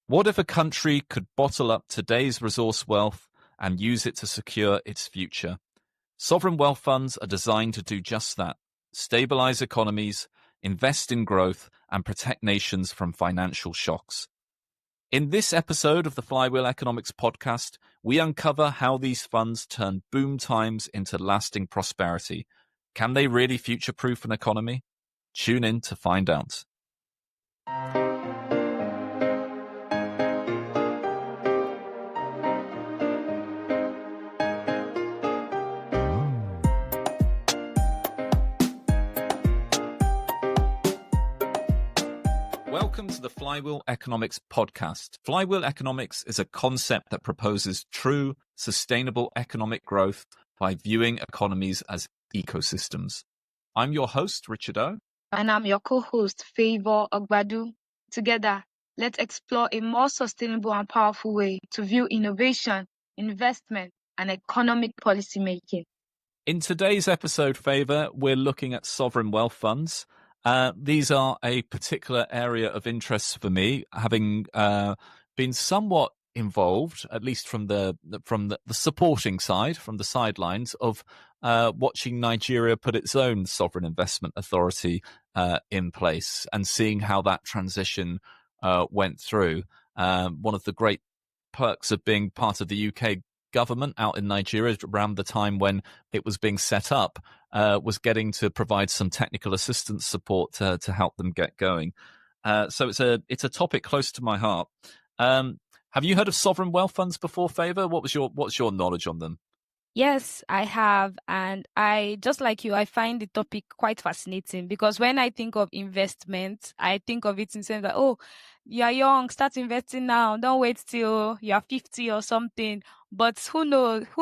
What if a country could bottle up today's resource wealth and use it to secure its future? Sovereign wealth funds are designed to do just that: stabilize economies, invest in growth, and protect nations from financial shocks. In this episode of the Flywheel Economics podcast, we uncover how these funds turn boom times into lasting prosperity. Can they really future-proof an economy? Tune in to find out. Welcome to the Flywheel Economics podcast. Flywheel Economics is a concept that proposes true, sustainable economic growth by viewing economies as ecosystems. I'm your host, Richard O. And I'm your co-host, Favor Ogbadu. Together, let's explore a more sustainable and powerful way to view innovation, investment, and economic policymaking. In today's episode, Favor, we're looking at sovereign wealth funds. These are a particular area of interest for me, having been somewhat involved, at least from the supporting side, from the sidelines of watching Nigeria put its own sovereign investment authority in place and seeing how that transition went through. One of the great perks of being part of the UK government out in Nigeria around the time when it was being set up was getting to provide some technical assistance support to help them get going. So it's a topic close to my heart. Have you heard of sovereign wealth funds before, Favor? What's your knowledge on them? Yes, I have. And I, just like you, I find the topic quite fascinating because when I think of investment, I think of it in terms of, oh, you're young, start investing now. Don't wait till you're 50 or something. But who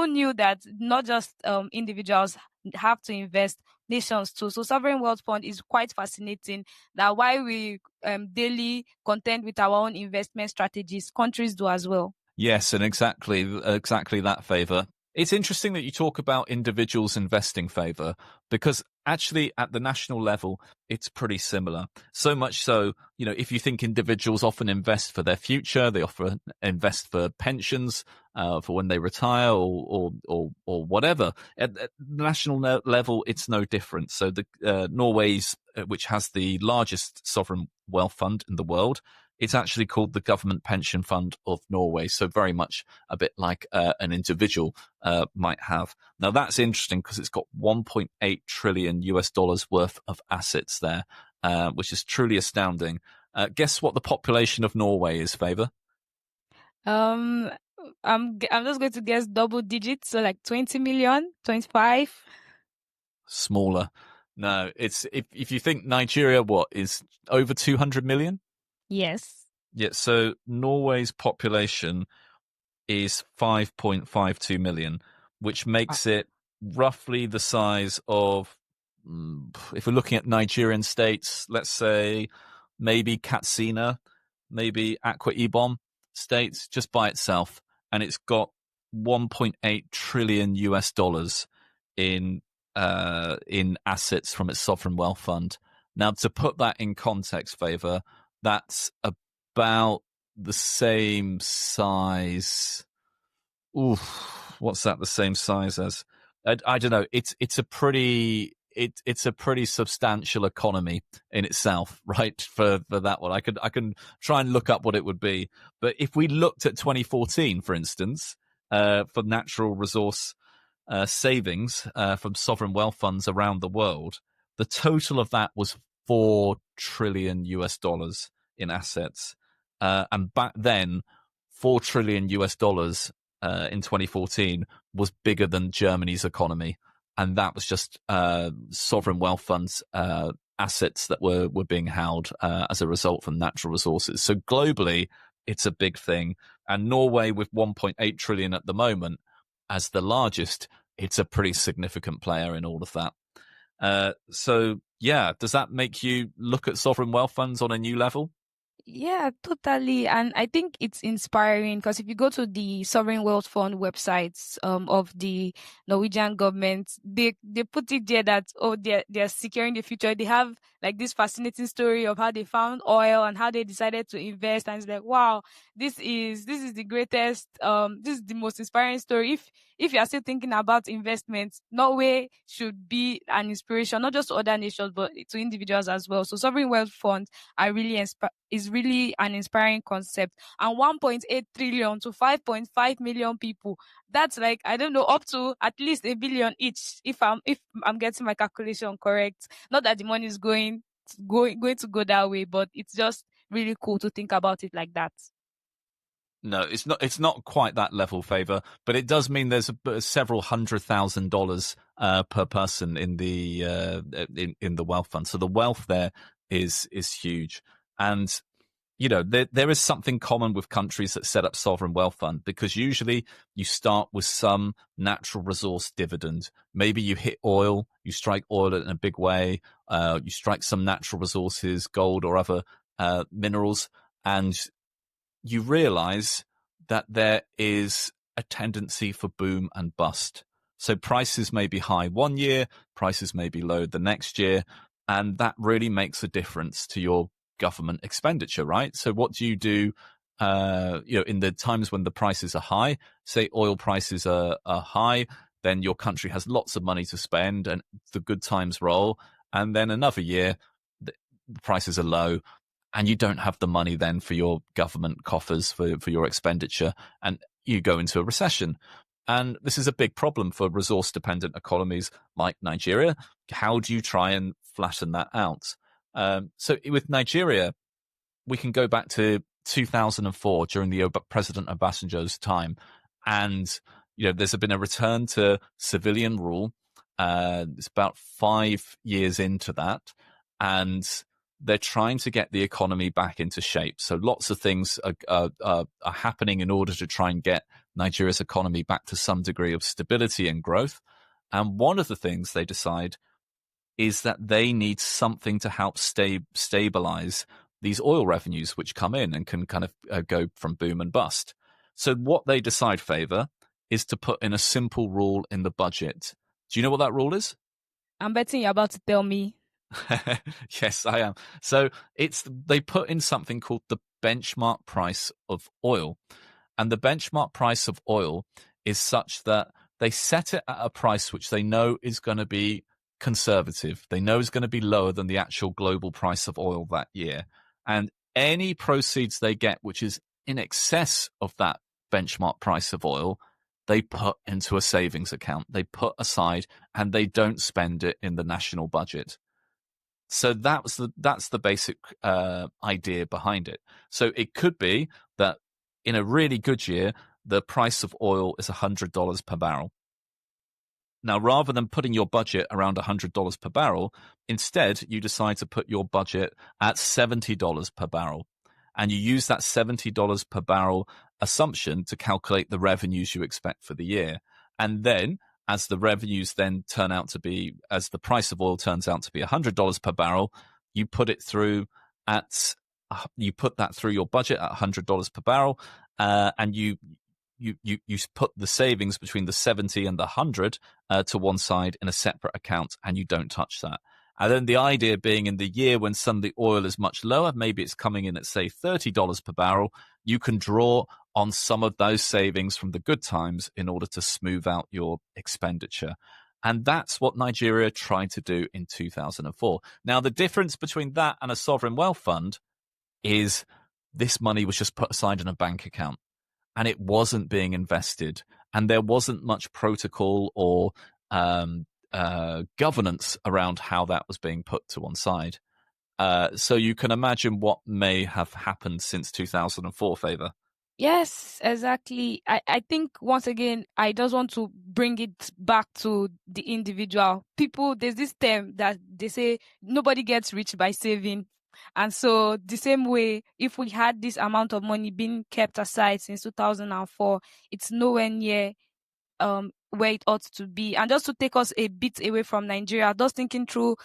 knew that not just individuals have to invest, nations too. So sovereign wealth fund is quite fascinating that while we daily contend with our own investment strategies, countries do as well. Yes, and exactly that, Favor. It's interesting that you talk about individuals investing, Favor, because actually at the national level, it's pretty similar. So much so, if you think individuals often invest for their future, they often invest for pensions, for when they retire or whatever. At the national level, it's no different. So the Norway's, which has the largest sovereign wealth fund in the world, it's actually called the Government Pension Fund of Norway. So very much a bit like an individual might have. Now that's interesting because it's got $1.8 trillion worth of assets there, which is truly astounding. Guess what the population of Norway is, Favor? I'm just going to guess double digits, so like 20 million, 25. Smaller. No, it's if you think Nigeria, what is over 200 million? Yes. Yeah, so Norway's population is 5.52 million, which makes it roughly the size of, if we're looking at Nigerian states, let's say maybe Katsina, maybe Akwa Ibom states just by itself. And it's got $1.8 trillion in assets from its sovereign wealth fund. Now, to put that in context, Favor, that's about the same size. What's that? The same size as? I don't know. It's a pretty substantial economy in itself, right? For that one, I can try and look up what it would be. But if we looked at 2014, for instance, for natural resource savings from sovereign wealth funds around the world, the total of that was $4 trillion in assets. And back then, $4 trillion in 2014 was bigger than Germany's economy. And that was just sovereign wealth funds assets that were being held as a result from natural resources. So globally, it's a big thing. And Norway, with 1.8 trillion at the moment, as the largest, it's a pretty significant player in all of that. So, yeah, does that make you look at sovereign wealth funds on a new level? Yeah, totally. And I think it's inspiring because if you go to the Sovereign Wealth Fund websites of the Norwegian government, they put it there that they're securing the future. They have like this fascinating story of how they found oil and how they decided to invest. And it's like, wow, this is the greatest this is the most inspiring story. If you are still thinking about investments, Norway should be an inspiration, not just to other nations, but to individuals as well. So Sovereign Wealth Fund is really an inspiring concept. And 1.8 trillion to 5.5 million people, that's like, I don't know, up to at least a billion each, if I'm getting my calculation correct. Not that the money is going to go that way, but it's just really cool to think about it like that. No, it's not. It's not quite that level favor, but it does mean there's several $100,000 per person in the in the wealth fund. So the wealth there is huge, and there is something common with countries that set up sovereign wealth fund, because usually you start with some natural resource dividend. Maybe you hit oil, you strike oil in a big way. You strike some natural resources, gold or other minerals, and you realize that there is a tendency for boom and bust. So prices may be high one year, prices may be low the next year, and that really makes a difference to your government expenditure, right? So what do you do, in the times when the prices are high? Say oil prices are high, then your country has lots of money to spend and the good times roll. And then another year, the prices are low, and you don't have the money then for your government coffers for your expenditure, and you go into a recession. And this is a big problem for resource dependent economies like Nigeria. How do you try and flatten that out? So with Nigeria, we can go back to 2004 during the President Obasanjo's time, and there's been a return to civilian rule. It's about 5 years into that, and they're trying to get the economy back into shape. So lots of things are happening in order to try and get Nigeria's economy back to some degree of stability and growth. And one of the things they decide is that they need something to help stabilize these oil revenues, which come in and can kind of go from boom and bust. So what they decide favor is to put in a simple rule in the budget. Do you know what that rule is? I'm betting you're about to tell me. Yes, I am. So they put in something called the benchmark price of oil. And the benchmark price of oil is such that they set it at a price which they know is going to be conservative. They know is going to be lower than the actual global price of oil that year. And any proceeds they get, which is in excess of that benchmark price of oil, they put into a savings account. They put aside, and they don't spend it in the national budget. So that's the basic idea behind it. So it could be that in a really good year, the price of oil is $100 per barrel. Now, rather than putting your budget around $100 per barrel, instead you decide to put your budget at $70 per barrel. And you use that $70 per barrel assumption to calculate the revenues you expect for the year. And then as the revenues then turn out to be, as the price of oil turns out to be $100 per barrel, you put that through your budget at $100 per barrel, and you put the savings between the 70 and the 100 to one side in a separate account, and you don't touch that. And then the idea being, in the year when suddenly oil is much lower, maybe it's coming in at, say, $30 per barrel, you can draw on some of those savings from the good times in order to smooth out your expenditure. And that's what Nigeria tried to do in 2004. Now, the difference between that and a sovereign wealth fund is this money was just put aside in a bank account, and it wasn't being invested, and there wasn't much protocol or governance around how that was being put to one side. So you can imagine what may have happened since 2004, Favor. Yes, exactly. I think once again, I just want to bring it back to the individual. People, there's this term that they say nobody gets rich by saving. And so the same way, if we had this amount of money being kept aside since 2004, it's nowhere near where it ought to be. And just to take us a bit away from Nigeria, just thinking through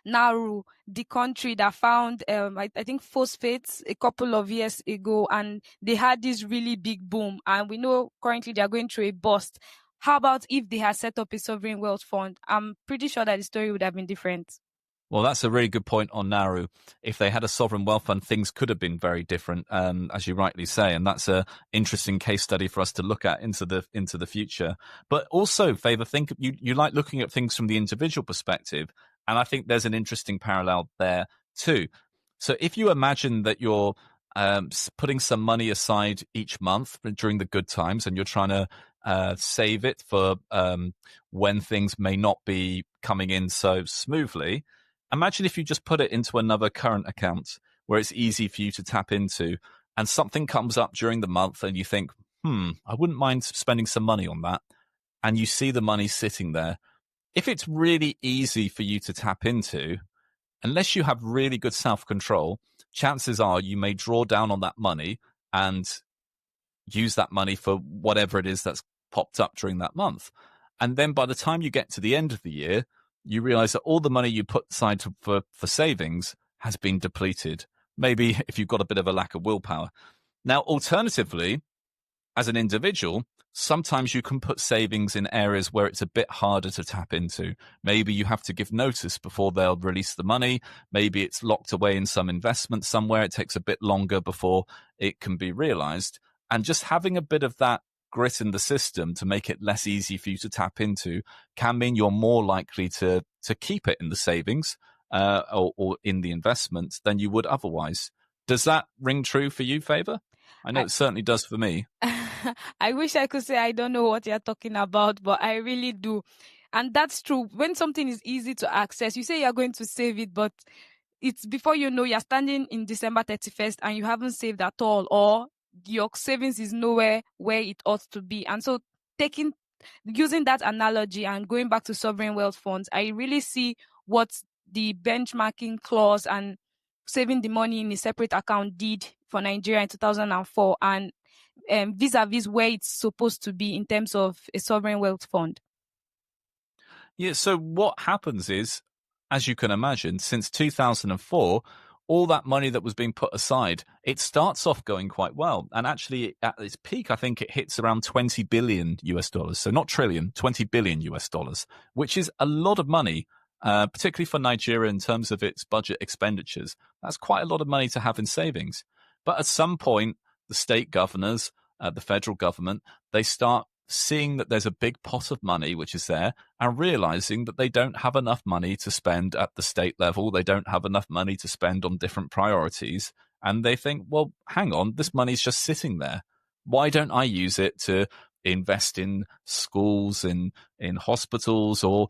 Nauru, the country that found, I think, phosphates a couple of years ago, and they had this really big boom. And we know currently they are going through a bust. How about if they had set up a sovereign wealth fund? I'm pretty sure that the story would have been different. Well, that's a really good point on Nauru. If they had a sovereign wealth fund, things could have been very different, as you rightly say, and that's a interesting case study for us to look at into the future. But also, Favour, think you like looking at things from the individual perspective, and I think there's an interesting parallel there too. So, if you imagine that you're putting some money aside each month during the good times, and you're trying to save it for when things may not be coming in so smoothly. Imagine if you just put it into another current account where it's easy for you to tap into, and something comes up during the month and you think, I wouldn't mind spending some money on that. And you see the money sitting there. If it's really easy for you to tap into, unless you have really good self-control, chances are you may draw down on that money and use that money for whatever it is that's popped up during that month. And then by the time you get to the end of the year, you realize that all the money you put aside for savings has been depleted. Maybe if you've got a bit of a lack of willpower. Now, alternatively, as an individual, sometimes you can put savings in areas where it's a bit harder to tap into. Maybe you have to give notice before they'll release the money. Maybe it's locked away in some investment somewhere. It takes a bit longer before it can be realized. And just having a bit of that grit in the system to make it less easy for you to tap into can mean you're more likely to keep it in the savings or in the investments than you would otherwise. Does that ring true for you, Favour? I know it certainly does for me. I wish I could say I don't know what you're talking about, but I really do. And that's true. When something is easy to access, you say you're going to save it, but it's before you know you're standing in December 31st and you haven't saved at all, or your savings is nowhere where it ought to be. And so using that analogy and going back to sovereign wealth funds, I really see what the benchmarking clause and saving the money in a separate account did for Nigeria in 2004 and vis-a-vis where it's supposed to be in terms of a sovereign wealth fund. Yeah, so what happens is, as you can imagine, since 2004, all that money that was being put aside, it starts off going quite well. And actually, at its peak, I think it hits around 20 billion US dollars. So not trillion, 20 billion US dollars, which is a lot of money, particularly for Nigeria in terms of its budget expenditures. That's quite a lot of money to have in savings. But at some point, the state governors, the federal government, they start seeing that there's a big pot of money which is there and realizing that they don't have enough money to spend at the state level. They don't have enough money to spend on different priorities. And they think, well, hang on, this money's just sitting there. Why don't I use it to invest in schools, in hospitals, or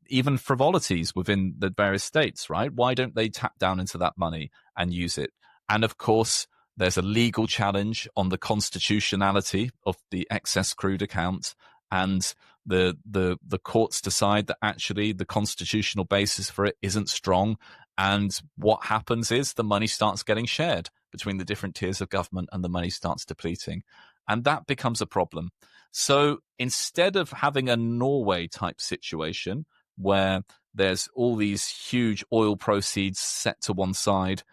even frivolities within the various states, right? Why don't they tap down into that money and use it? And of course, there's a legal challenge on the constitutionality of the excess crude account, and the courts decide that actually the constitutional basis for it isn't strong. And what happens is the money starts getting shared between the different tiers of government and the money starts depleting. And that becomes a problem. So instead of having a Norway type situation where there's all these huge oil proceeds set to one side,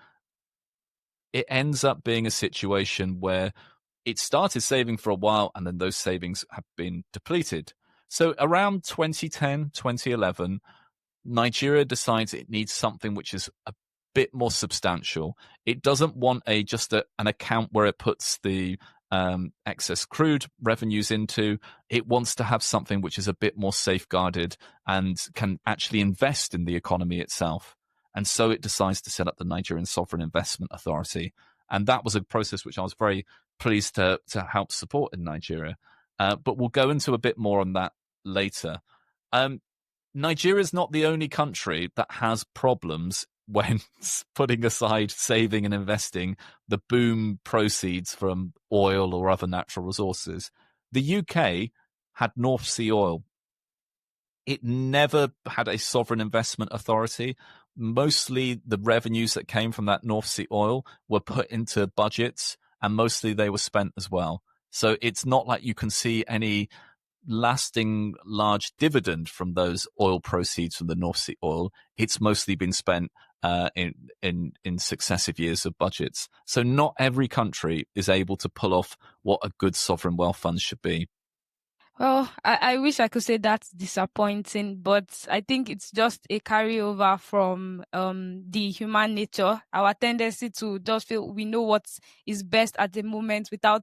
it ends up being a situation where it started saving for a while and then those savings have been depleted. So around 2010, 2011, Nigeria decides it needs something which is a bit more substantial. It doesn't want just an account where it puts the excess crude revenues into. It wants to have something which is a bit more safeguarded and can actually invest in the economy itself. And so it decides to set up the Nigerian Sovereign Investment Authority. And that was a process which I was very pleased to help support in Nigeria. But we'll go into a bit more on that later. Nigeria is not the only country that has problems when putting aside saving and investing the boom proceeds from oil or other natural resources. The UK had North Sea oil. It never had a sovereign investment authority. Mostly the revenues that came from that North Sea oil were put into budgets, and mostly they were spent as well. So it's not like you can see any lasting large dividend from those oil proceeds from the North Sea oil. It's mostly been spent in successive years of budgets. So not every country is able to pull off what a good sovereign wealth fund should be. Well, I wish I could say that's disappointing, but I think it's just a carryover from the human nature, our tendency to just feel we know what is best at the moment without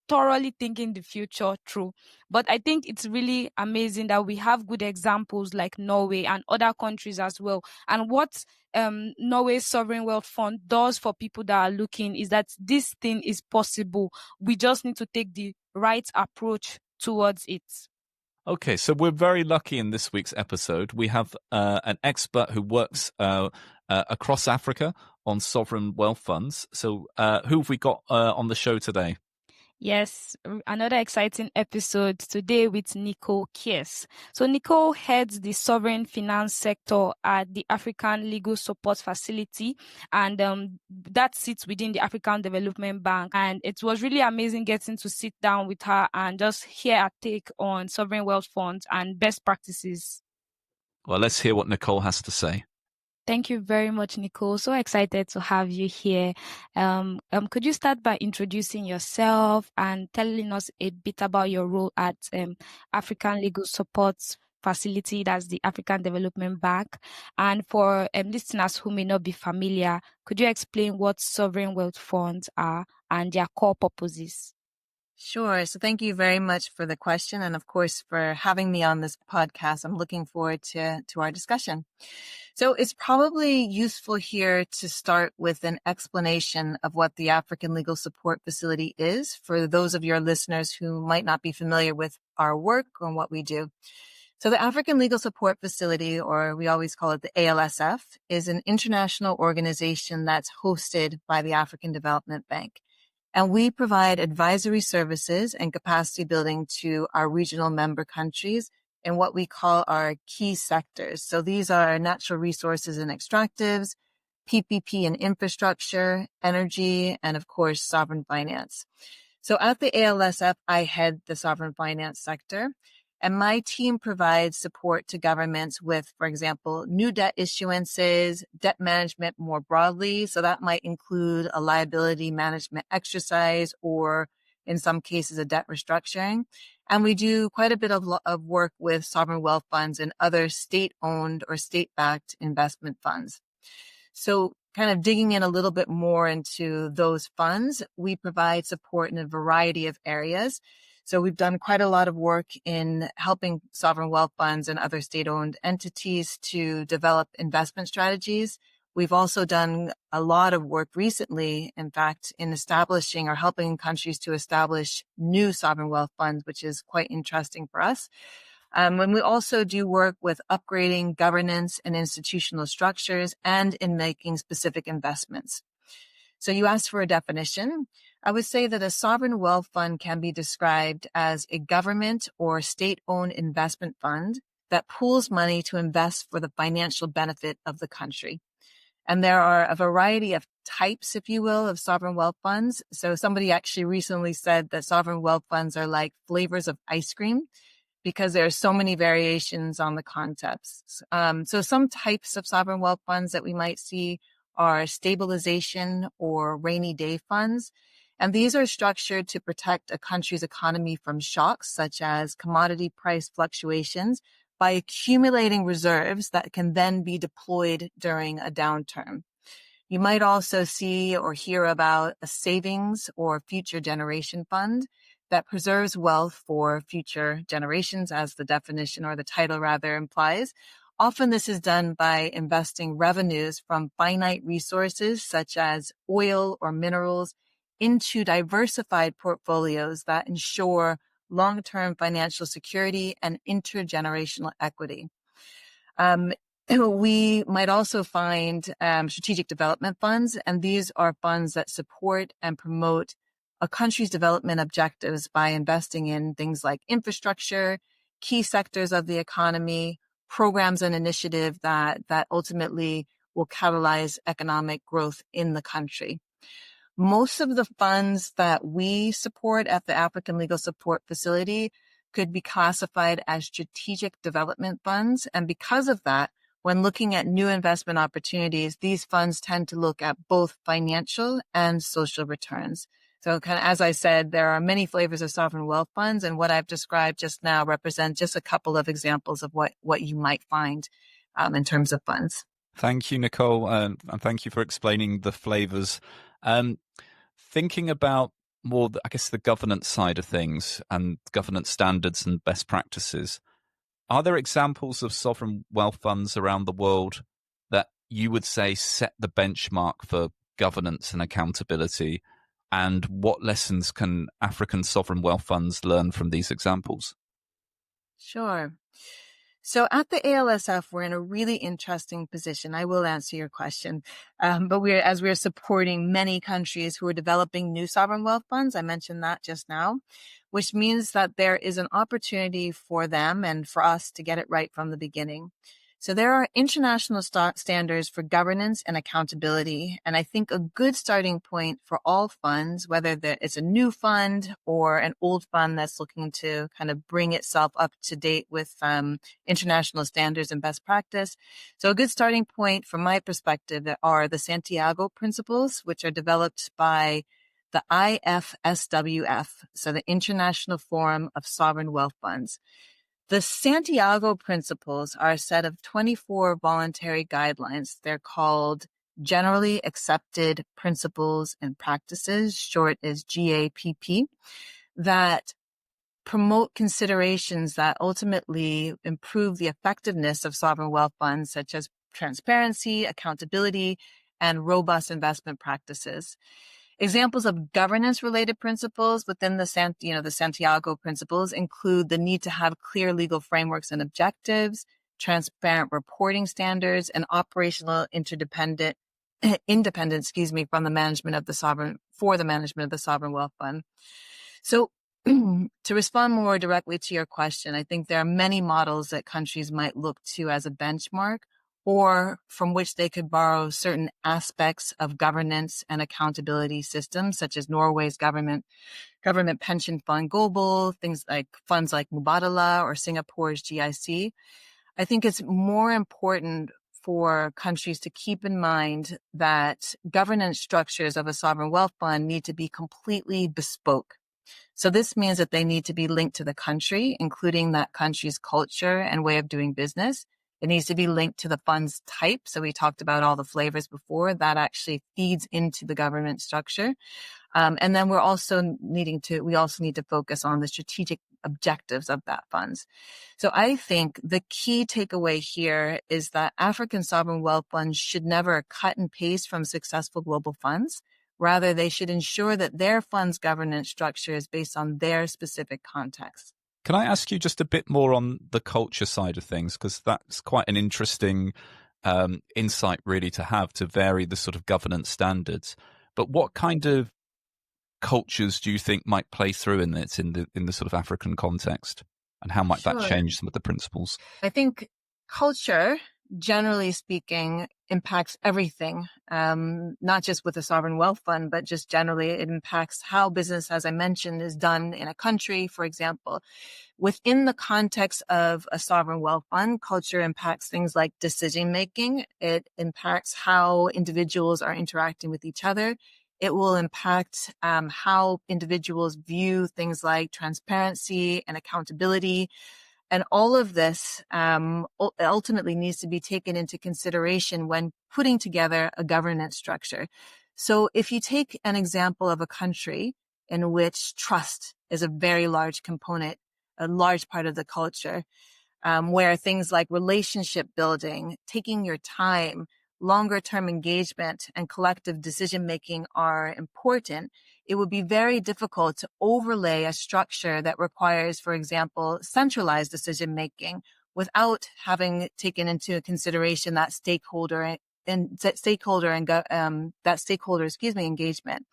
thoroughly thinking the future through. But I think it's really amazing that we have good examples like Norway and other countries as well. And what Norway's Sovereign Wealth Fund does for people that are looking is that this thing is possible. We just need to take the right approach towards it. Okay, so we're very lucky in this week's episode. We have an expert who works across Africa on sovereign wealth funds. So who have we got on the show today? Yes, another exciting episode today with Nicole Kearse. So Nicole heads the sovereign finance sector at the African Legal Support Facility, and that sits within the African Development Bank. And it was really amazing getting to sit down with her and just hear her take on sovereign wealth funds and best practices. Well, let's hear what Nicole has to say. Thank you very much, Nicole. So excited to have you here. Could you start by introducing yourself and telling us a bit about your role at African Legal Support Facility, that's the African Development Bank? And for listeners who may not be familiar, could you explain what sovereign wealth funds are and their core purposes? Sure. So thank you very much for the question. And of course, for having me on this podcast. I'm looking forward to our discussion. So it's probably useful here to start with an explanation of what the African Legal Support Facility is for those of your listeners who might not be familiar with our work or what we do. So the African Legal Support Facility, or we always call it the ALSF, is an international organization that's hosted by the African Development Bank. And we provide advisory services and capacity building to our regional member countries in what we call our key sectors. So these are natural resources and extractives, PPP and infrastructure, energy, and of course, sovereign finance. So at the ALSF, I head the sovereign finance sector. And my team provides support to governments with, for example, new debt issuances, debt management more broadly. So that might include a liability management exercise or in some cases, a debt restructuring. And we do quite a bit of work with sovereign wealth funds and other state-owned or state-backed investment funds. So kind of digging in a little bit more into those funds, we provide support in a variety of areas. So we've done quite a lot of work in helping sovereign wealth funds and other state-owned entities to develop investment strategies. We've also done a lot of work recently, in fact, in establishing or helping countries to establish new sovereign wealth funds, which is quite interesting for us. And we also do work with upgrading governance and institutional structures and in making specific investments. So you asked for a definition. I would say that a sovereign wealth fund can be described as a government or state-owned investment fund that pools money to invest for the financial benefit of the country. And there are a variety of types, if you will, of sovereign wealth funds. So somebody actually recently said that sovereign wealth funds are like flavors of ice cream because there are so many variations on the concepts. So some types of sovereign wealth funds that we might see are stabilization or rainy day funds. And these are structured to protect a country's economy from shocks, such as commodity price fluctuations, by accumulating reserves that can then be deployed during a downturn. You might also see or hear about a savings or future generation fund that preserves wealth for future generations, as the definition or the title rather implies. Often this is done by investing revenues from finite resources such as oil or minerals into diversified portfolios that ensure long-term financial security and intergenerational equity. We might also find strategic development funds, and these are funds that support and promote a country's development objectives by investing in things like infrastructure, key sectors of the economy, programs and initiatives that ultimately will catalyze economic growth in the country. Most of the funds that we support at the African Legal Support Facility could be classified as strategic development funds. And because of that, when looking at new investment opportunities, these funds tend to look at both financial and social returns. So kind of, as I said, there are many flavors of sovereign wealth funds, and what I've described just now represent just a couple of examples of what you might find in terms of funds. Thank you, Nicole, and thank you for explaining the flavors. Thinking about more, I guess, the governance side of things and governance standards and best practices, are there examples of sovereign wealth funds around the world that you would say set the benchmark for governance and accountability? And what lessons can African sovereign wealth funds learn from these examples? Sure. So at the ALSF, we're in a really interesting position. I will answer your question. But we're supporting many countries who are developing new sovereign wealth funds. I mentioned that just now, which means that there is an opportunity for them and for us to get it right from the beginning. So there are international standards for governance and accountability. And I think a good starting point for all funds, whether it's a new fund or an old fund that's looking to kind of bring itself up to date with international standards and best practice. So a good starting point from my perspective are the Santiago principles, which are developed by the IFSWF, so the International Forum of Sovereign Wealth Funds. The Santiago principles are a set of 24 voluntary guidelines. They're called Generally Accepted Principles and Practices, short as GAPP, that promote considerations that ultimately improve the effectiveness of sovereign wealth funds, such as transparency, accountability, and robust investment practices. Examples of governance-related principles within the Santiago principles include the need to have clear legal frameworks and objectives, transparent reporting standards, and operational independence, from the management of the sovereign wealth fund. So, to respond more directly to your question, I think there are many models that countries might look to as a benchmark, or from which they could borrow certain aspects of governance and accountability systems, such as Norway's government pension fund Global, funds like Mubadala or Singapore's GIC. I think it's more important for countries to keep in mind that governance structures of a sovereign wealth fund need to be completely bespoke. So this means that they need to be linked to the country, including that country's culture and way of doing business. It needs to be linked to the fund's type. So we talked about all the flavors before. That actually feeds into the government structure. And then we also need to focus on the strategic objectives of that funds. So I think the key takeaway here is that African sovereign wealth funds should never cut and paste from successful global funds. Rather, they should ensure that their fund's governance structure is based on their specific context. Can I ask you just a bit more on the culture side of things? Because that's quite an interesting insight really to have, to vary the sort of governance standards. But what kind of cultures do you think might play through in this, in the sort of African context? And how might that change some of the principles? I think culture, generally speaking, impacts everything, not just with a sovereign wealth fund, but just generally it impacts how business, as I mentioned, is done in a country, for example. Within the context of a sovereign wealth fund, culture impacts things like decision-making. It impacts how individuals are interacting with each other. It will impact how individuals view things like transparency and accountability. And all of this ultimately needs to be taken into consideration when putting together a governance structure. So if you take an example of a country in which trust is a very large component, a large part of the culture, where things like relationship building, taking your time, longer term engagement, and collective decision making are important, it would be very difficult to overlay a structure that requires, for example, centralized decision making without having taken into consideration that stakeholder engagement.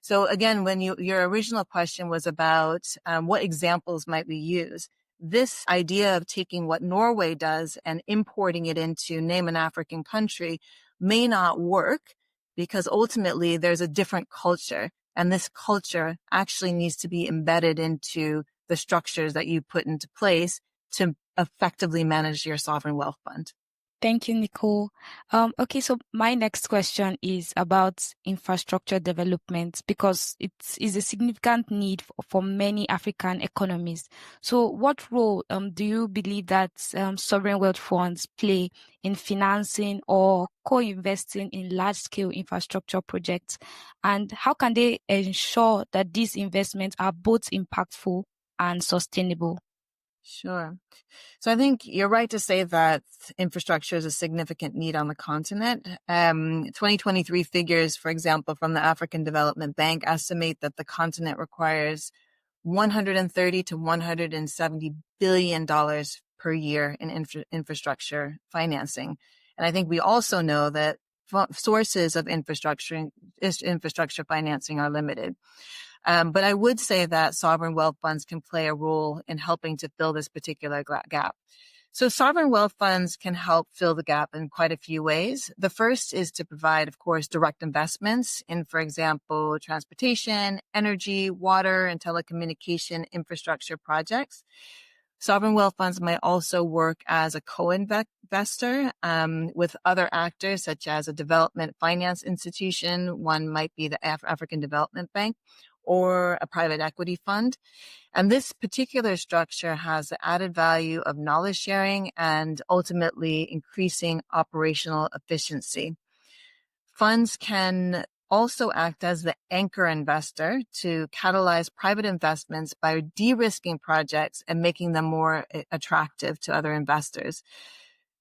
So again, when your original question was about what examples might we use, this idea of taking what Norway does and importing it into name an African country may not work, because ultimately there's a different culture, and this culture actually needs to be embedded into the structures that you put into place to effectively manage your sovereign wealth fund. Thank you, Nicole. Okay, so my next question is about infrastructure development because it is a significant need for many African economies. So what role do you believe that sovereign wealth funds play in financing or co-investing in large-scale infrastructure projects? And how can they ensure that these investments are both impactful and sustainable? Sure. So I think you're right to say that infrastructure is a significant need on the continent. 2023 figures, for example, from the African Development Bank estimate that the continent requires $130 to $170 billion per year in infrastructure financing. And I think we also know that sources of infrastructure financing are limited. But I would say that sovereign wealth funds can play a role in helping to fill this particular gap. So sovereign wealth funds can help fill the gap in quite a few ways. The first is to provide, of course, direct investments in, for example, transportation, energy, water, and telecommunication infrastructure projects. Sovereign wealth funds might also work as a co-investor with other actors, such as a development finance institution. One might be the African Development Bank or a private equity fund. And this particular structure has the added value of knowledge sharing and ultimately increasing operational efficiency. Funds can also act as the anchor investor to catalyze private investments by de-risking projects and making them more attractive to other investors.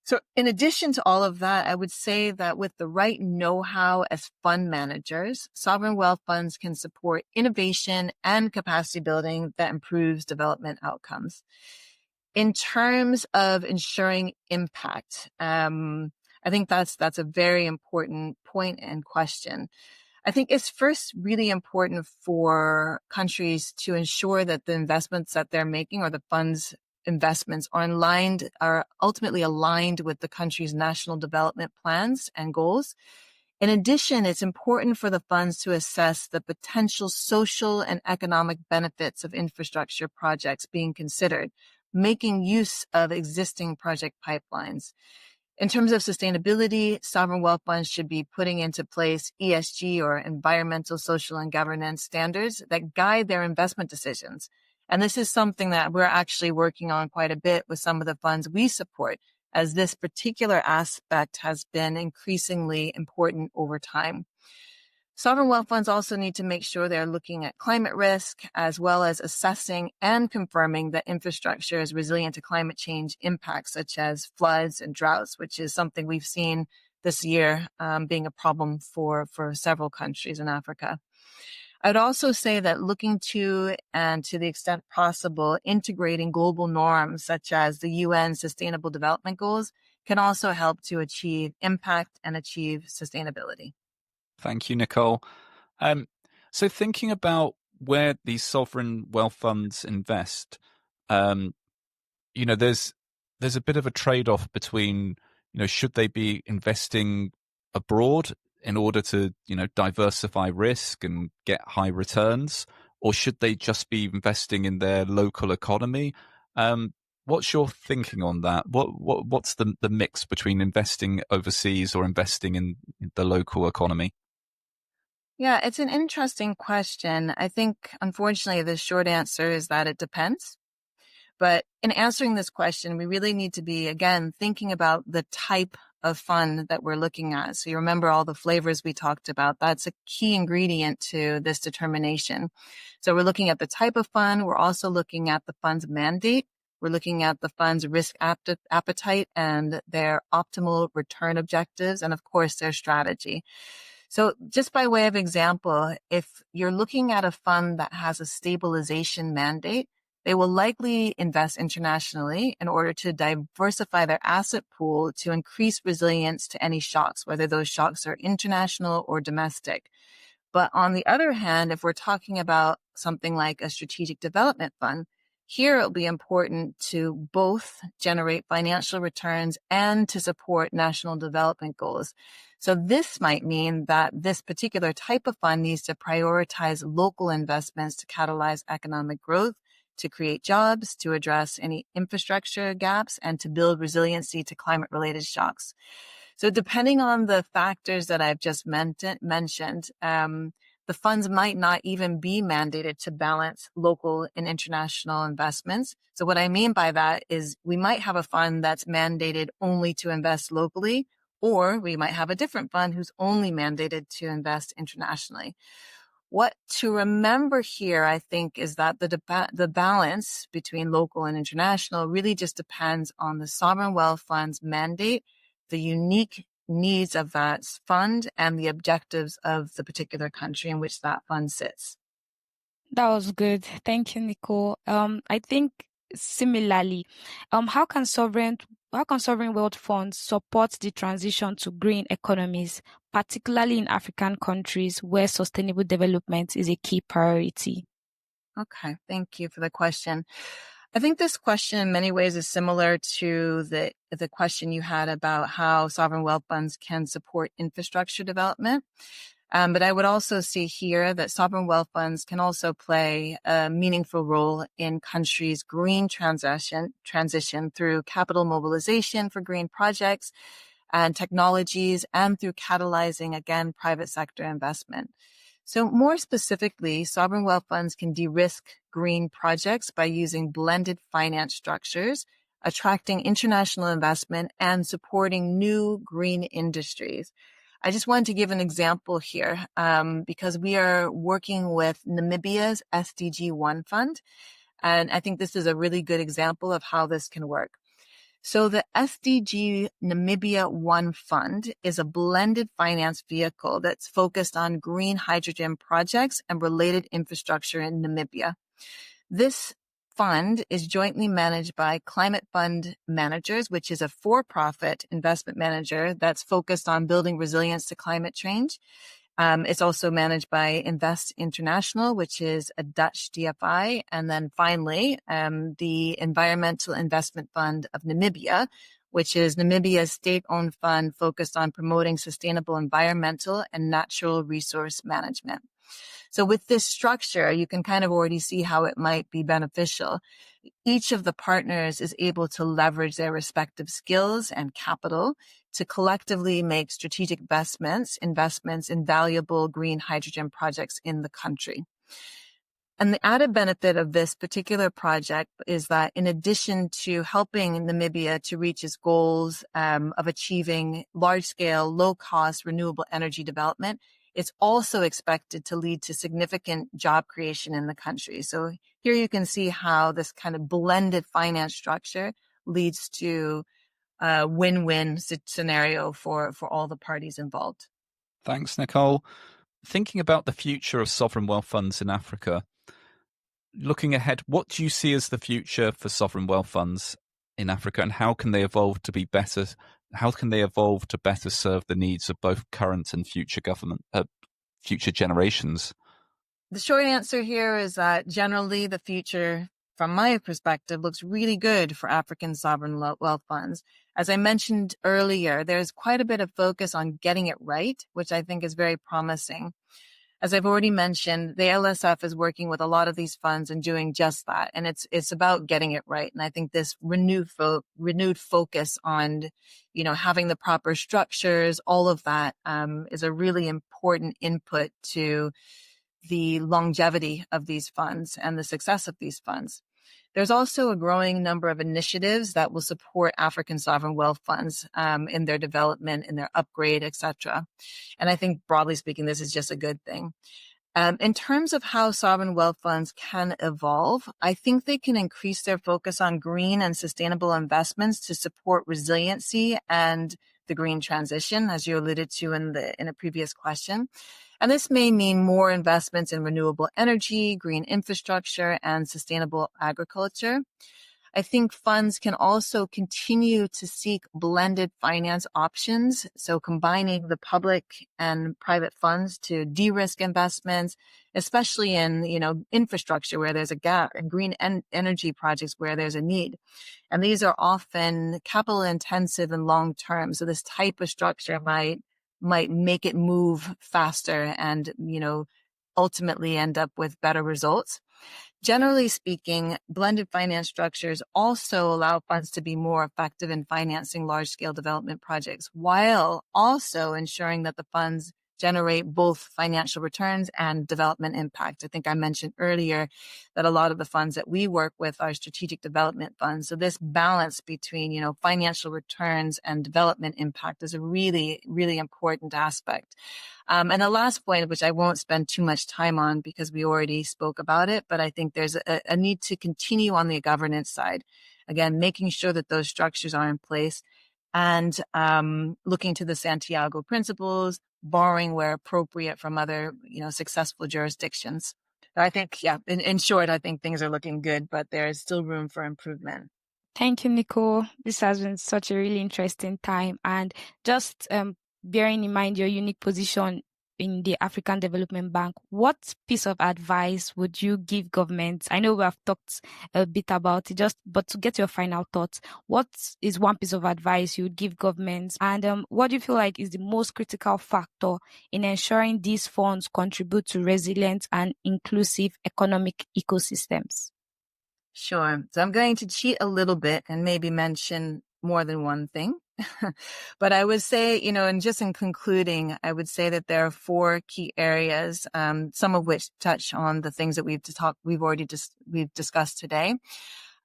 So in addition to all of that, I would say that with the right know-how as fund managers, sovereign wealth funds can support innovation and capacity building that improves development outcomes. In terms of ensuring impact, I think that's a very important point and question. I think it's first really important for countries to ensure that the investments that they're making or the funds investments are ultimately aligned with the country's national development plans and goals. In addition, it's important for the funds to assess the potential social and economic benefits of infrastructure projects being considered, making use of existing project pipelines. In terms of sustainability, sovereign wealth funds should be putting into place ESG or environmental, social, and governance standards that guide their investment decisions. And this is something that we're actually working on quite a bit with some of the funds we support, as this particular aspect has been increasingly important over time. Sovereign wealth funds also need to make sure they're looking at climate risk, as well as assessing and confirming that infrastructure is resilient to climate change impacts, such as floods and droughts, which is something we've seen this year being a problem for several countries in Africa. I'd also say that looking to, and to the extent possible, integrating global norms such as the UN Sustainable Development Goals can also help to achieve impact and achieve sustainability. Thank you, Nicole. So thinking about where these sovereign wealth funds invest, there's a bit of a trade-off between, should they be investing abroad in order to, diversify risk and get high returns, or should they just be investing in their local economy? What's your thinking on that? What's the mix between investing overseas or investing in the local economy? Yeah, it's an interesting question. I think, unfortunately, the short answer is that it depends. But in answering this question, we really need to be, again, thinking about the type of fund that we're looking at. So you remember all the flavors we talked about. That's a key ingredient to this determination. So we're looking at the type of fund. We're also looking at the fund's mandate. We're looking at the fund's risk appetite and their optimal return objectives, and of course, their strategy. So just by way of example, if you're looking at a fund that has a stabilization mandate, they will likely invest internationally in order to diversify their asset pool to increase resilience to any shocks, whether those shocks are international or domestic. But on the other hand, if we're talking about something like a strategic development fund, here it'll be important to both generate financial returns and to support national development goals. So this might mean that this particular type of fund needs to prioritize local investments to catalyze economic growth, to create jobs, to address any infrastructure gaps, and to build resiliency to climate-related shocks. So depending on the factors that I've just mentioned, the funds might not even be mandated to balance local and international investments. So what I mean by that is we might have a fund that's mandated only to invest locally, or we might have a different fund who's only mandated to invest internationally. What to remember here, I think, is that the balance between local and international really just depends on the sovereign wealth fund's mandate, the unique needs of that fund, and the objectives of the particular country in which that fund sits. That was good. Thank you, Nicole. I think similarly, how can sovereign wealth funds support the transition to green economies, particularly in African countries where sustainable development is a key priority? Okay, thank you for the question. I think this question in many ways is similar to the question you had about how sovereign wealth funds can support infrastructure development. But I would also see here that sovereign wealth funds can also play a meaningful role in countries' green transition through capital mobilization for green projects and technologies, and through catalyzing, again, private sector investment. So more specifically, sovereign wealth funds can de-risk green projects by using blended finance structures, attracting international investment, and supporting new green industries. I just wanted to give an example here because we are working with Namibia's SDG 1 fund, and I think this is a really good example of how this can work. So the SDG Namibia 1 Fund is a blended finance vehicle that's focused on green hydrogen projects and related infrastructure in Namibia. This fund is jointly managed by Climate Fund Managers, which is a for-profit investment manager that's focused on building resilience to climate change. It's also managed by Invest International, which is a Dutch DFI. And then finally, the Environmental Investment Fund of Namibia, which is Namibia's state-owned fund focused on promoting sustainable environmental and natural resource management. So with this structure, you can kind of already see how it might be beneficial. Each of the partners is able to leverage their respective skills and capital to collectively make strategic investments in valuable green hydrogen projects in the country. And the added benefit of this particular project is that in addition to helping Namibia to reach its goals of achieving large-scale, low-cost renewable energy development, it's also expected to lead to significant job creation in the country. So here you can see how this kind of blended finance structure leads to a win-win scenario for all the parties involved. Thanks, Nicole. Thinking about the future of sovereign wealth funds in Africa, looking ahead, what do you see as the future for sovereign wealth funds in Africa, and how can they evolve to be better? How can they evolve to better serve the needs of both current and future future generations? The short answer here is that generally the future, from my perspective, looks really good for African sovereign wealth funds. As I mentioned earlier, there's quite a bit of focus on getting it right, which I think is very promising. As I've already mentioned, the LSF is working with a lot of these funds and doing just that. And it's about getting it right. And I think this renewed focus on, having the proper structures, all of that, is a really important input to the longevity of these funds and the success of these funds. There's also a growing number of initiatives that will support African sovereign wealth funds in their development, in their upgrade, etc. And I think broadly speaking, this is just a good thing. In terms of how sovereign wealth funds can evolve, I think they can increase their focus on green and sustainable investments to support resiliency and the green transition, as you alluded to in a previous question. And this may mean more investments in renewable energy, green infrastructure, and sustainable agriculture. I think funds can also continue to seek blended finance options, so combining the public and private funds to de-risk investments, especially in infrastructure where there's a gap, and green energy projects where there's a need. And these are often capital intensive and long term. So this type of structure might make it move faster and ultimately end up with better results. Generally speaking, blended finance structures also allow funds to be more effective in financing large-scale development projects, while also ensuring that the funds generate both financial returns and development impact. I think I mentioned earlier that a lot of the funds that we work with are strategic development funds. So this balance between, financial returns and development impact is a really, really important aspect. And the last point, which I won't spend too much time on because we already spoke about it, but I think there's a need to continue on the governance side. Again, making sure that those structures are in place and looking to the Santiago principles, borrowing where appropriate from other, successful jurisdictions. So I think, in short, I think things are looking good, but there is still room for improvement. Thank you, Nicole. This has been such a really interesting time. And just bearing in mind your unique position in the African Development Bank, what piece of advice would you give governments? I know we have talked a bit about it, but to get your final thoughts, what is one piece of advice you would give governments? And what do you feel like is the most critical factor in ensuring these funds contribute to resilient and inclusive economic ecosystems? Sure. So I'm going to cheat a little bit and maybe mention more than one thing. But I would say, and just in concluding, I would say that there are 4 key areas, some of which touch on the things that we've discussed today.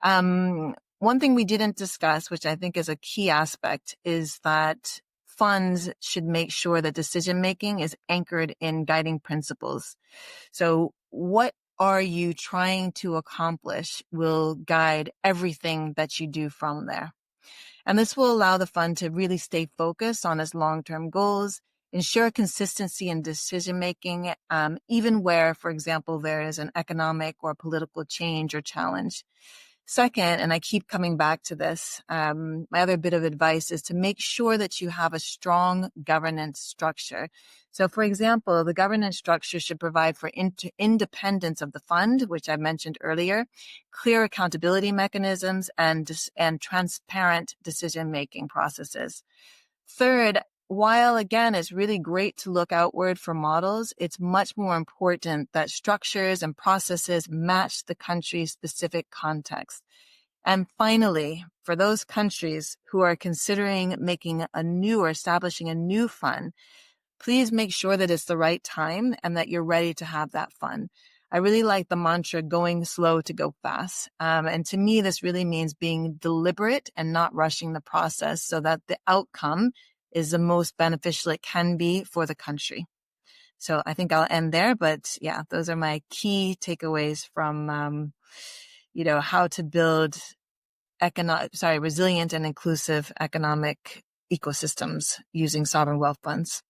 One thing we didn't discuss, which I think is a key aspect, is that funds should make sure that decision making is anchored in guiding principles. So what are you trying to accomplish will guide everything that you do from there. And this will allow the fund to really stay focused on its long-term goals, ensure consistency in decision-making, even where, for example, there is an economic or political change or challenge. Second, and I keep coming back to this, my other bit of advice is to make sure that you have a strong governance structure. So, for example, the governance structure should provide for independence of the fund, which I mentioned earlier, clear accountability mechanisms, and transparent decision-making processes. Third, while again, it's really great to look outward for models, it's much more important that structures and processes match the country's specific context. And finally, for those countries who are considering making a new or establishing a new fund, please make sure that it's the right time and that you're ready to have that fund. I really like the mantra going slow to go fast. And to me, this really means being deliberate and not rushing the process so that the outcome is the most beneficial it can be for the country. So I think I'll end there, but yeah, those are my key takeaways from, how to build resilient and inclusive economic ecosystems using sovereign wealth funds.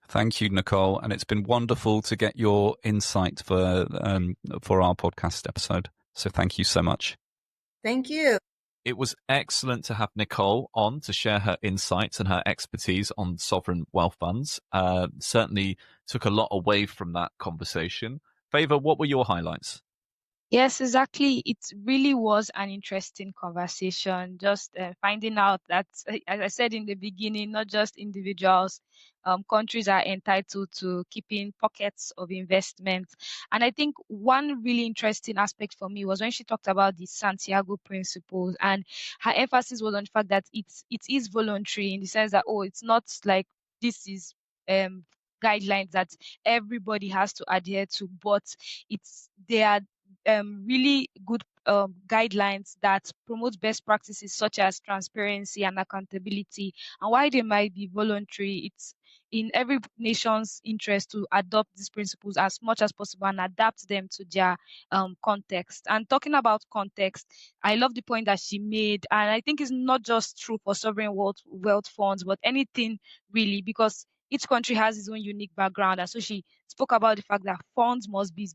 Thank you, Nicole. And it's been wonderful to get your insight for our podcast episode. So thank you so much. Thank you. It was excellent to have Nicole on to share her insights and her expertise on sovereign wealth funds. Certainly took a lot away from that conversation. Favor, what were your highlights? Yes, exactly. It really was an interesting conversation. Just finding out that, as I said in the beginning, not just individuals, countries are entitled to keeping pockets of investment. And I think one really interesting aspect for me was when she talked about the Santiago principles, and her emphasis was on the fact that it is voluntary in the sense that it's not like this is guidelines that everybody has to adhere to, but they are really good guidelines that promote best practices such as transparency and accountability. And while they might be voluntary, it's in every nation's interest to adopt these principles as much as possible and adapt them to their context. And talking about context, I love the point that she made, and I think it's not just true for sovereign wealth funds, but anything really, because each country has its own unique background. And so she spoke about the fact that funds must be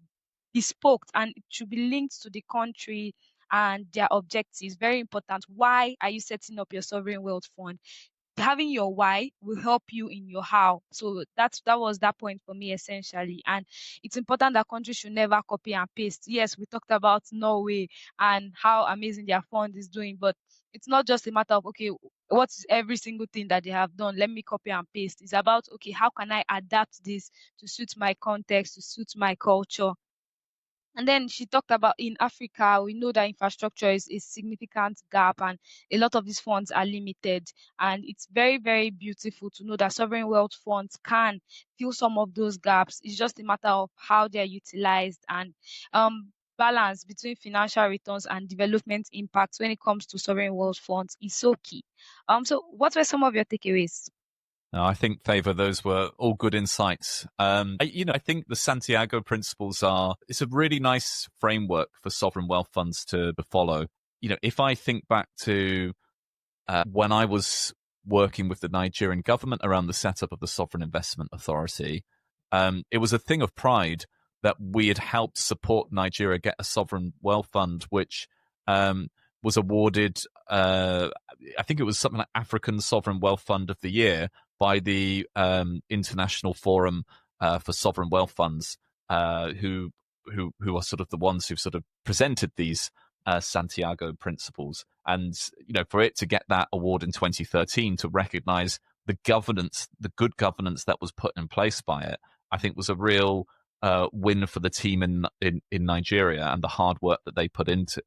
bespoke and it should be linked to the country and their objectives. Very important. Why are you setting up your sovereign wealth fund? Having your why will help you in your how. So that was that point for me essentially. And it's important that countries should never copy and paste. Yes, we talked about Norway and how amazing their fund is doing, but it's not just a matter of, okay, what's every single thing that they have done, let me copy and paste. It's about, okay, how can I adapt this to suit my context, to suit my culture? And then she talked about in Africa, we know that infrastructure is a significant gap, and a lot of these funds are limited. And it's very, very beautiful to know that sovereign wealth funds can fill some of those gaps. It's just a matter of how they're utilized, and balance between financial returns and development impacts when it comes to sovereign wealth funds is so key. So what were some of your takeaways? No, I think, Favor, those were all good insights. I think the Santiago principles it's a really nice framework for sovereign wealth funds to follow. If I think back to when I was working with the Nigerian government around the setup of the Sovereign Investment Authority, it was a thing of pride that we had helped support Nigeria get a sovereign wealth fund, which was awarded, I think it was something like African Sovereign Wealth Fund of the Year by the International Forum for Sovereign Wealth Funds, who are sort of the ones who've sort of presented these Santiago principles. And, for it to get that award in 2013 to recognize the governance, the good governance that was put in place by it, I think was a real win for the team in Nigeria and the hard work that they put into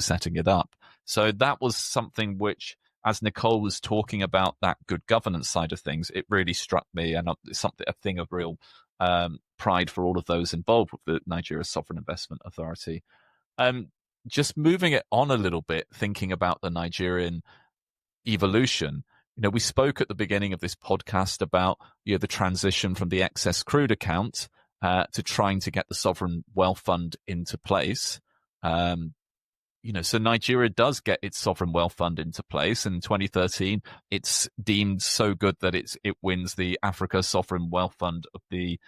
setting it up. So that was something which, as Nicole was talking about that good governance side of things, it really struck me, and it's a thing of real pride for all of those involved with the Nigeria Sovereign Investment Authority. Just moving it on a little bit, thinking about the Nigerian evolution. We spoke at the beginning of this podcast about the transition from the excess crude account to trying to get the sovereign wealth fund into place. So Nigeria does get its sovereign wealth fund into place. In 2013, it's deemed so good that it wins the Africa Sovereign Wealth Fund of the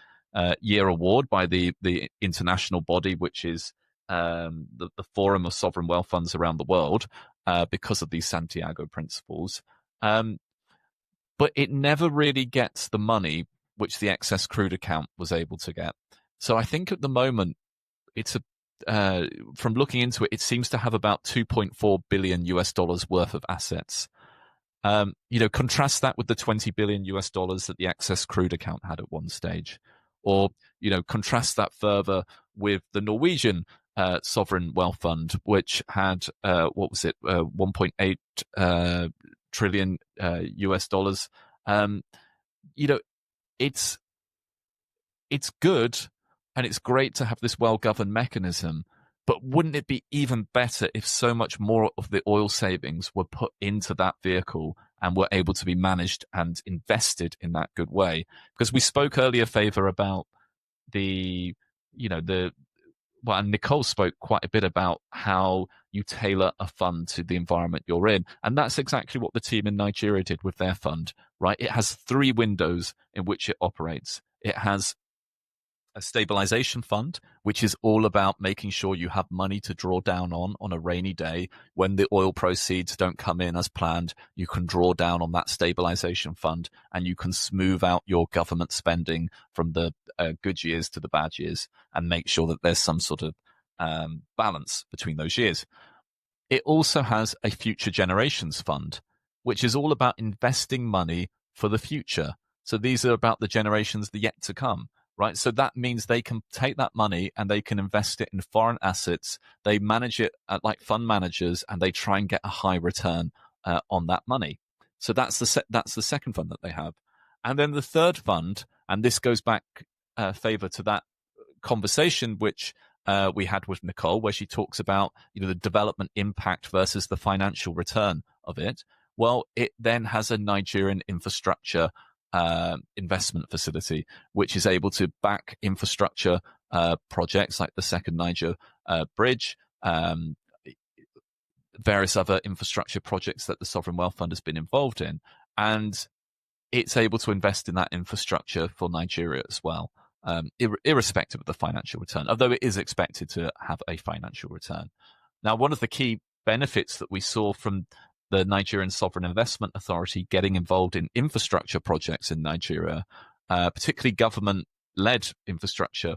Year award by the international body, which is the Forum of Sovereign Wealth Funds around the world, because of these Santiago principles. But it never really gets the money which the excess crude account was able to get. So I think at the moment, it's from looking into it, it seems to have about $2.4 billion worth of assets. Contrast that with the $20 billion that the excess crude account had at one stage. Or, contrast that further with the Norwegian sovereign wealth fund, which had, 1.8 trillion US dollars. It's good, and it's great to have this well-governed mechanism, but wouldn't it be even better if so much more of the oil savings were put into that vehicle and were able to be managed and invested in that good way? Because we spoke earlier, Favor, about and Nicole spoke quite a bit about how you tailor a fund to the environment you're in. And that's exactly what the team in Nigeria did with their fund, right? It has 3 windows in which it operates. It has a stabilization fund, which is all about making sure you have money to draw down on a rainy day. When the oil proceeds don't come in as planned, you can draw down on that stabilization fund, and you can smooth out your government spending from the good years to the bad years and make sure that there's some sort of balance between those years. It also has a future generations fund, which is all about investing money for the future. So these are about the generations yet to come. Right, so that means they can take that money and they can invest it in foreign assets. They manage it like fund managers, and they try and get a high return on that money. So that's the second fund that they have. And then the third fund, and this goes back, Favor, to that conversation which we had with Nicole, where she talks about the development impact versus the financial return of it. Well, it then has a Nigerian infrastructure investment facility, which is able to back infrastructure projects like the Second Niger Bridge, various other infrastructure projects that the Sovereign Wealth Fund has been involved in. And it's able to invest in that infrastructure for Nigeria as well, irrespective of the financial return, although it is expected to have a financial return. Now, one of the key benefits that we saw from the Nigerian Sovereign Investment Authority getting involved in infrastructure projects in Nigeria, particularly government-led infrastructure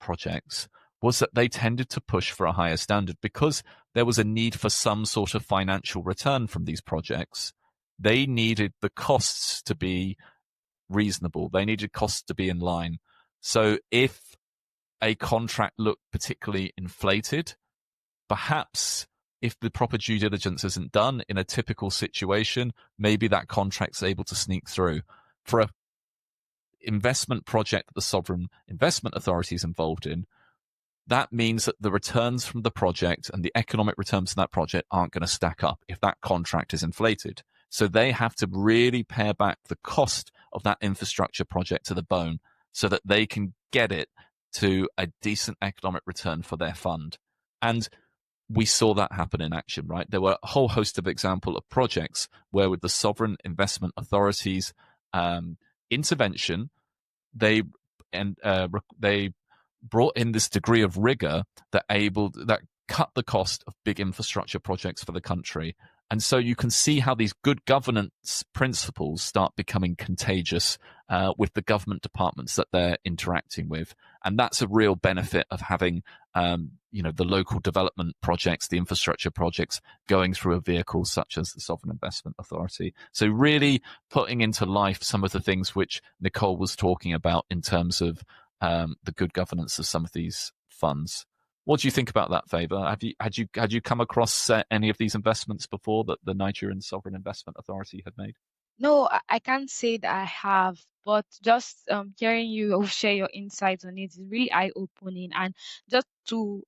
projects, was that they tended to push for a higher standard because there was a need for some sort of financial return from these projects. they needed the costs to be reasonable. They needed costs to be in line. So if a contract looked particularly inflated, perhaps if the proper due diligence isn't done in a typical situation, maybe that contract's able to sneak through. For a investment project that the Sovereign Investment Authority is involved in, that means that the returns from the project and the economic returns from that project aren't going to stack up if that contract is inflated. So they have to really pare back the cost of that infrastructure project to the bone so that they can get it to a decent economic return for their fund. And we saw that happen in action, right? There were a whole host of examples of projects where, with the Sovereign Investment Authority's intervention, they brought in this degree of rigor that cut the cost of big infrastructure projects for the country. And so you can see how these good governance principles start becoming contagious with the government departments that they're interacting with. And that's a real benefit of having the local development projects, the infrastructure projects, going through a vehicle such as the Sovereign Investment Authority. So really putting into life some of the things which Nicole was talking about in terms of the good governance of some of these funds. What do you think about that, Favour? Had you come across any of these investments before that the Nigerian Sovereign Investment Authority had made? No, I can't say that I have, but just hearing you share your insights on it is really eye-opening. And just to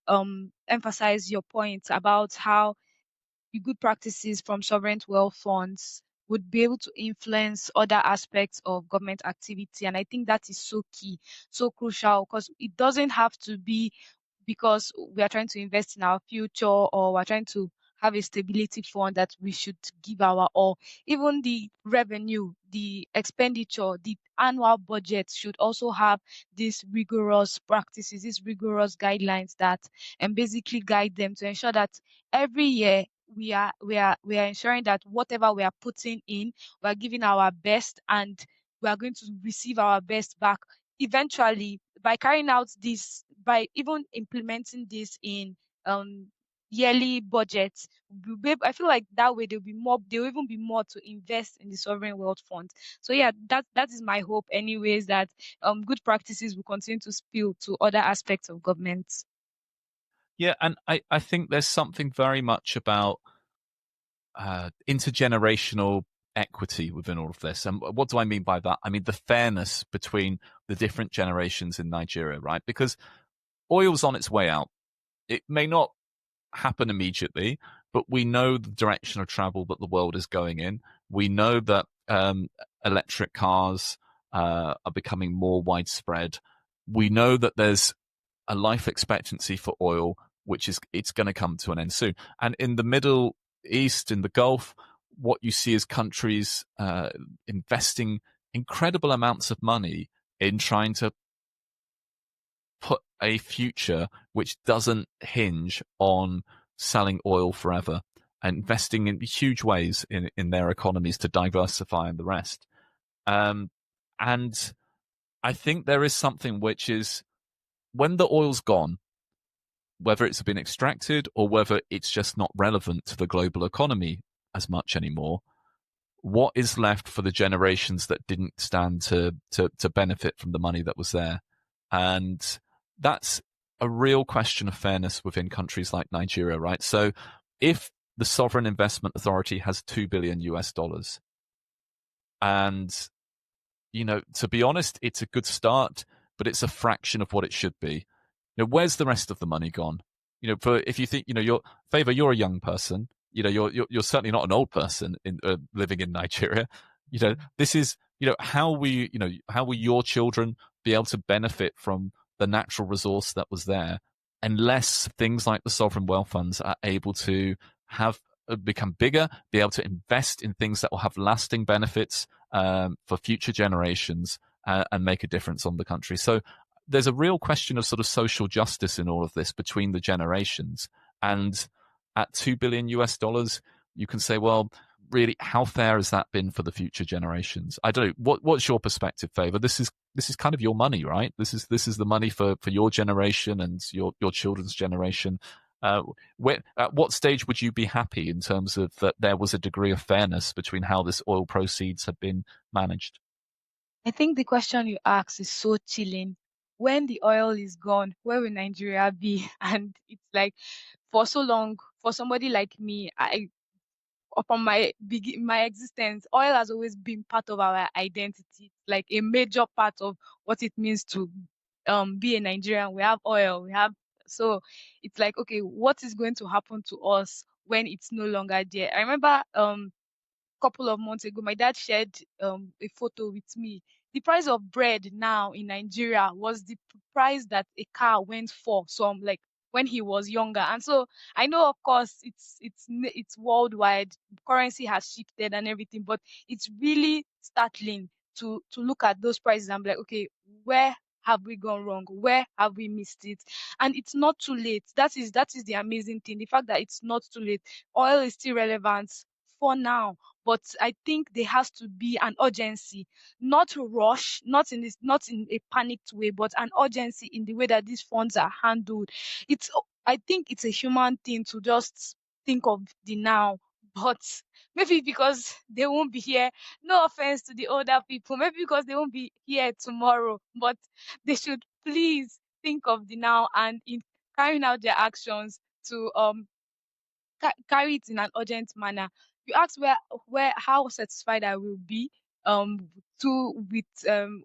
emphasize your point about how the good practices from sovereign wealth funds would be able to influence other aspects of government activity. And I think that is so key, so crucial, because it doesn't have to be because we are trying to invest in our future or we're trying to have a stability fund that we should give our all. Even the revenue, the expenditure, the annual budget should also have these rigorous practices, these rigorous guidelines that basically guide them to ensure that every year we are ensuring that whatever we are putting in, we are giving our best and we are going to receive our best back. Eventually, by carrying out this, by even implementing this in yearly budgets, I feel like that way there'll even be more to invest in the sovereign wealth fund. So yeah, that is my hope anyways, that good practices will continue to spill to other aspects of government. Yeah, and I think there's something very much about intergenerational equity within all of this. And what do I mean by that? I mean the fairness between the different generations in Nigeria, right? Because oil's on its way out. It may not happen immediately, but we know the direction of travel that the world is going in. We know that electric cars are becoming more widespread. We know that there's a life expectancy for oil, it's going to come to an end soon. And in the Middle East, in the Gulf, what you see is countries investing incredible amounts of money in trying to put a future which doesn't hinge on selling oil forever, and investing in huge ways in their economies to diversify and the rest. And I think there is something which is, when the oil's gone, whether it's been extracted or whether it's just not relevant to the global economy as much anymore, what is left for the generations that didn't stand to benefit from the money that was there? And that's a real question of fairness within countries like Nigeria, right? So if the Sovereign Investment Authority has $2 billion US, and, to be honest, it's a good start, but it's a fraction of what it should be. Where's the rest of the money gone? If you think, you're a young person, you're certainly not an old person living in Nigeria. This is, how will your children be able to benefit from the natural resource that was there, unless things like the sovereign wealth funds are able to become bigger, be able to invest in things that will have lasting benefits for future generations and make a difference on the country. So there's a real question of sort of social justice in all of this between the generations. And at $2 billion US, you can say, well, really, how fair has that been for the future generations? I don't know. What's your perspective, Favour? This is kind of your money, right? This is the money for your generation and your children's generation. At what stage would you be happy in terms of that there was a degree of fairness between how this oil proceeds have been managed? I think the question you ask is so chilling. When the oil is gone, where will Nigeria be? And it's like, for so long, for somebody like me, upon my existence, oil has always been part of our identity, like a major part of what it means to be a Nigerian. We have oil, so it's like, okay, what is going to happen to us when it's no longer there? I remember couple of months ago, my dad shared a photo with me. The price of bread now in Nigeria was the price that a car went for some, like, when he was younger. And so I know, of course, it's worldwide. Currency has shifted and everything, but it's really startling to look at those prices and be like, okay, where have we gone wrong? Where have we missed it? And it's not too late. That is the amazing thing. The fact that it's not too late. Oil is still relevant for now, but I think there has to be an urgency, not to rush, not in a panicked way, but an urgency in the way that these funds are handled. I think it's a human thing to just think of the now, but maybe because they won't be here. No offense to the older people, maybe because they won't be here tomorrow, but they should please think of the now, and in carrying out their actions to carry it in an urgent manner. You asked where how satisfied I will be with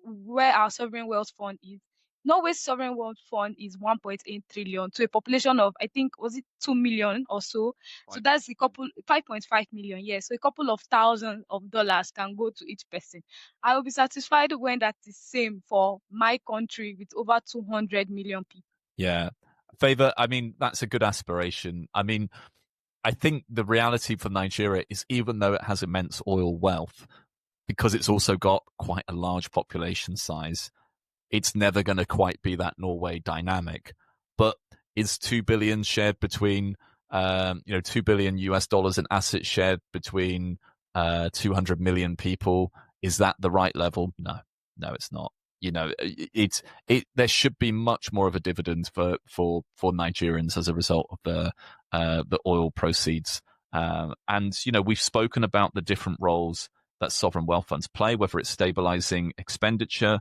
where our sovereign wealth fund is. Norway's sovereign wealth fund is 1.8 trillion to a population of, I think, was it 2 million or so. So that's 5.5 million. Yes, so a couple of thousands of dollars can go to each person. I will be satisfied when that is same for my country with over 200 million people. Yeah. Favor, I mean, that's a good aspiration. I mean, I think the reality for Nigeria is, even though it has immense oil wealth, because it's also got quite a large population size, it's never going to quite be that Norway dynamic. But is 2 billion shared between, 2 billion US dollars in assets shared between 200 million people? Is that the right level? No, it's not. There should be much more of a dividend for Nigerians as a result of the oil proceeds. And we've spoken about the different roles that sovereign wealth funds play, whether it's stabilizing expenditure,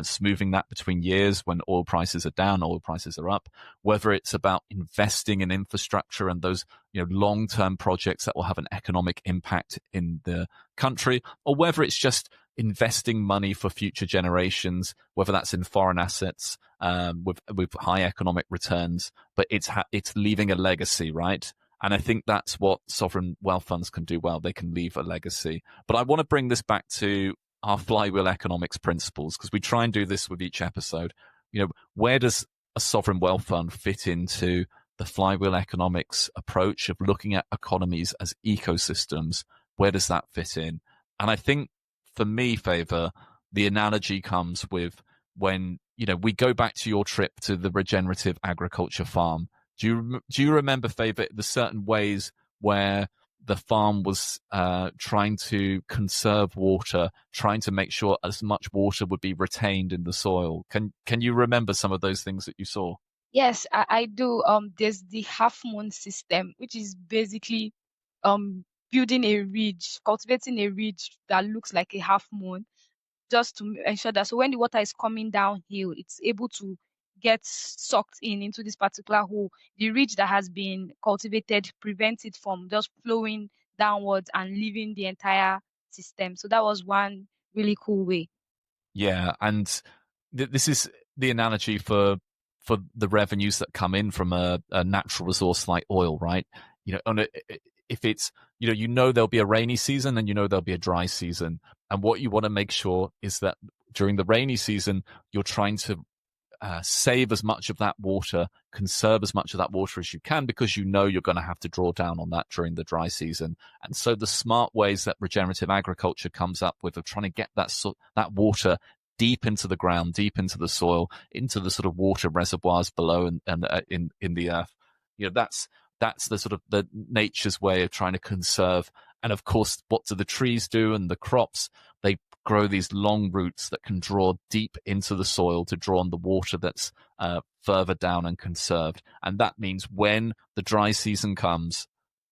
smoothing that between years when oil prices are down, oil prices are up, whether it's about investing in infrastructure and those long-term projects that will have an economic impact in the country, or whether it's just investing money for future generations, whether that's in foreign assets with high economic returns, but it's leaving a legacy, right? And I think that's what sovereign wealth funds can do well. They can leave a legacy. But I want to bring this back to our flywheel economics principles, because we try and do this with each episode. Where does a sovereign wealth fund fit into the flywheel economics approach of looking at economies as ecosystems? Where does that fit in? And I think for me, Favor, the analogy comes with when, we go back to your trip to the regenerative agriculture farm. Do you remember, Favor, the certain ways where the farm was trying to conserve water, trying to make sure as much water would be retained in the soil? Can you remember some of those things that you saw? Yes, I do. There's the half moon system, which is basically building a ridge, cultivating a ridge that looks like a half moon, just to ensure that, so when the water is coming downhill, it's able to get sucked into this particular hole. The ridge that has been cultivated prevents it from just flowing downwards and leaving the entire system. So that was one really cool way. Yeah, and this is the analogy for the revenues that come in from a natural resource like oil, right? If it's there'll be a rainy season and there'll be a dry season, and what you want to make sure is that during the rainy season you're trying to save as much of that water, conserve as much of that water as you can, because you're going to have to draw down on that during the dry season. And so the smart ways that regenerative agriculture comes up with of trying to get that water deep into the ground, deep into the soil, into the sort of water reservoirs below and in the earth. That's the sort of the nature's way of trying to conserve. And of course, what do the trees do and the crops? They grow these long roots that can draw deep into the soil to draw on the water that's further down and conserved. And that means when the dry season comes,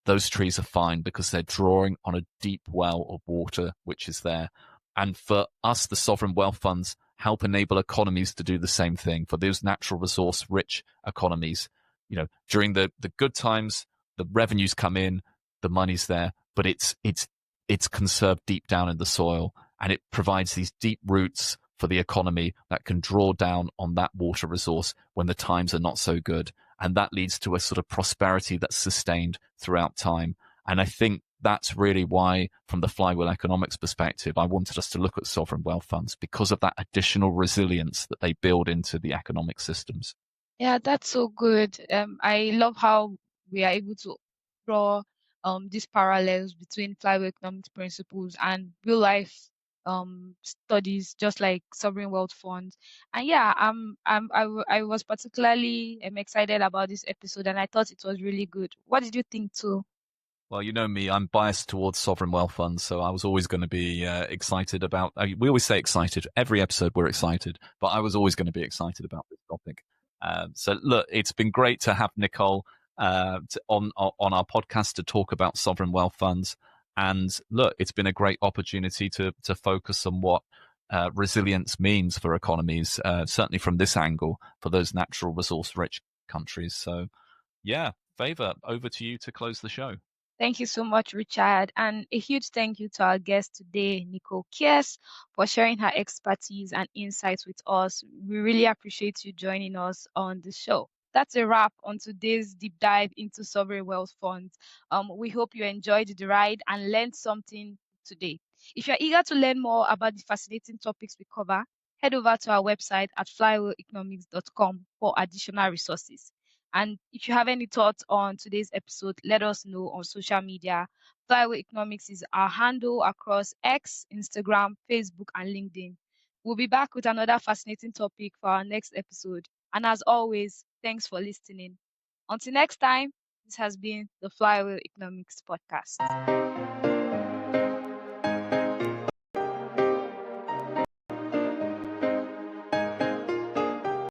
those trees are fine because they're drawing on a deep well of water which is there. And for us, the sovereign wealth funds help enable economies to do the same thing. For those natural resource rich economies, during the good times, the revenues come in, the money's there, but it's conserved deep down in the soil, and it provides these deep roots for the economy that can draw down on that water resource when the times are not so good. And that leads to a sort of prosperity that's sustained throughout time. And I think that's really why, from the flywheel economics perspective, I wanted us to look at sovereign wealth funds, because of that additional resilience that they build into the economic systems. Yeah, that's so good. I love how we are able to draw these parallels between flywheel economics principles and real life studies, just like sovereign wealth funds. And yeah, I was particularly excited about this episode, and I thought it was really good. What did you think too? Well, you know me, I'm biased towards sovereign wealth funds, so I was always going to be excited about. We always say excited. Every episode we're excited, but I was always going to be excited about this topic. So look, it's been great to have Nicole on our podcast to talk about sovereign wealth funds. And look, it's been a great opportunity to focus on what resilience means for economies, certainly from this angle, for those natural resource-rich countries. So yeah, Favor, over to you to close the show. Thank you so much, Richard. And a huge thank you to our guest today, Nicole Kearse, for sharing her expertise and insights with us. We really appreciate you joining us on the show. That's a wrap on today's deep dive into sovereign wealth funds. We hope you enjoyed the ride and learned something today. If you're eager to learn more about the fascinating topics we cover, head over to our website at flywheeleconomics.com for additional resources. And if you have any thoughts on today's episode, let us know on social media. Flywheel Economics is our handle across X, Instagram, Facebook, and LinkedIn. We'll be back with another fascinating topic for our next episode. And as always, thanks for listening. Until next time, this has been the Flywheel Economics Podcast.